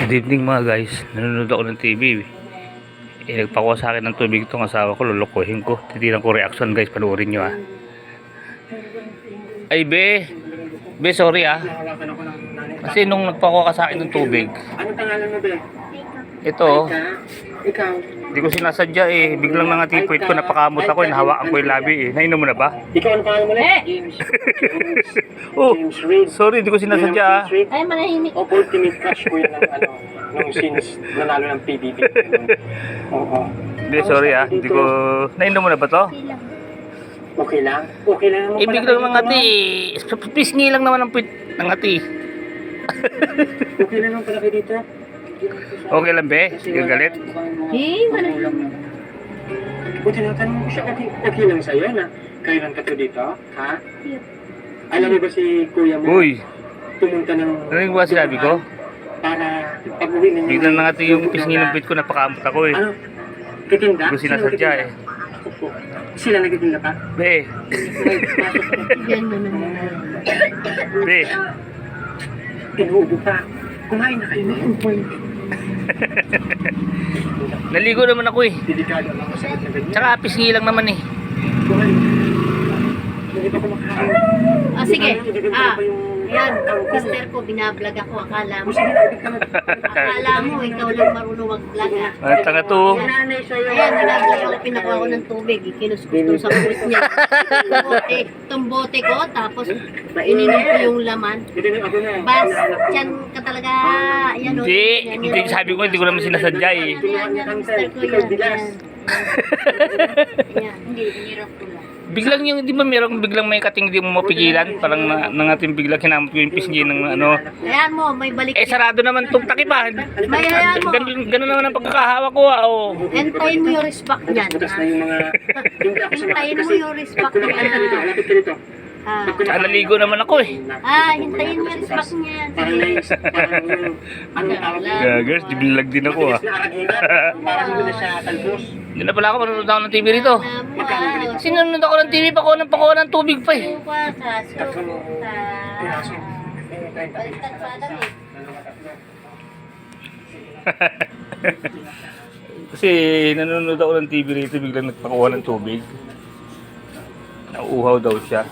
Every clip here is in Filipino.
Good evening mga guys. Nanonood ako ng TV. Nagpakuha sa akin ng tubig itong asawa ko. Lulukuhin ko. Titinan ko reaction guys. Panoorin nyo ah. Ay be. Be sorry ah. Kasi nung nagpakuha ka sa akin ng tubig. Anong pangalan mo be? Ito. Ikaw? Hindi ko sinasadya eh. Biglang nangatipwit ko. Napakamot ako. Nahawakan ko yung labi eh. Nainom mo na ba? Ikaw ano pangalan mo ulit? James. Oh. James Reid. Sorry. Hindi ko sinasadya ah. Ay, manahimik. O ultimate crush ko yun ng nung since nanalo ng PBB. Oo. Hindi sorry ah. Hindi ko. Nainom mo na ba to? Okay lang? Okay lang naman Eh biglang nangati eh. Pisngi lang naman ang pit. Nangati. Okay lang naman pala kayo dito. Okay lang be? Yung galit? wala. Kung tinatanong ko siya, okay lang sa'yo na kailan ka to dito? Ha? Alam mo ba si kuya mo? Uy. Pumunta ng... Ano ba sinabi ko? Para pag-uwi ninyo... Biglang nangati yung pisngi ng pit ko. Napakamot ako eh. Ano? Titinda? Hindi ko sinasadya eh. Ako po. Sila nagtitinda pa? Be. Yan mo naman. Be. Tinuubo pa. Kumain na kayo. Naligo naman ako eh. Delikado lang sa ganyan. Tsaka pisngi lang naman eh. Kumain. Hindi pa kumakain. Ah, sige. Ah, Pa yung... yan. Mister ko, binablog ako. Akala mo. Sige, nabig ka na. Akala mo, ikaw lang marunong mag-vlog ah. Ang tanga to. Nanay sa'yo. Ayan, nag-vlog ako. Pinakuha ko ng tubig. Kinuskus sa puwit niya. Itong bote ko, tapos ininom ko yung laman. Hindi na ako na. Bas, yan ka talaga. Yan, o. Hindi. Yan, Hindi yan. sabi ko, hindi ko naman sinasadya eh. Yan, mister ko yan. Yan. Yan. Hindi, hinirap ko lang. Biglang yung, di ba meron biglang may kating di mo mapigilan? Parang nangating biglang kinamot ko yung pisngi ng ano. Ayan mo, may balik Eh sarado naman itong takipan. May ayan mo. Ganun naman ang pagkakahawa ko ah. Oh. Hintayin mo yung respect niyan. Butas na yung mga... Hindi ako Hintayin mo yung respect Kung nakakita ka dito, niya. lapit ka dito. Ah, Naligo naman ako eh. hintayin mo yung respect niyan. Parang naisip, parang yung... Anong tawag niya? Gagas, dibilag din ako ah. Matigas na araginan. Parang hindi na siya talbos. Hindi na pala ako manonood ako ng TV rito. Wow. Sinunod ako ng TV pakuha ng tubig pa eh. Suka sa suka. Piraso. Baliktad pa adam eh. Kasi nanonood ako ng TV rito, biglang nagpakuha ng tubig. Nauuhaw daw siya.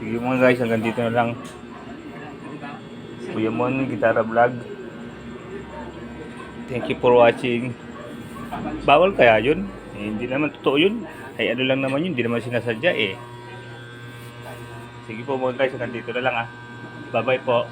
Sige mga guys, hanggang dito na lang. Kuya Mon, Gitara Vlog. Thank you for watching. Bawal kaya yun? Eh, hindi naman totoo yun. Ay ano lang naman yun, hindi naman sinasadya eh. Sige po mga guys, hanggang dito na lang ah. Bye bye po.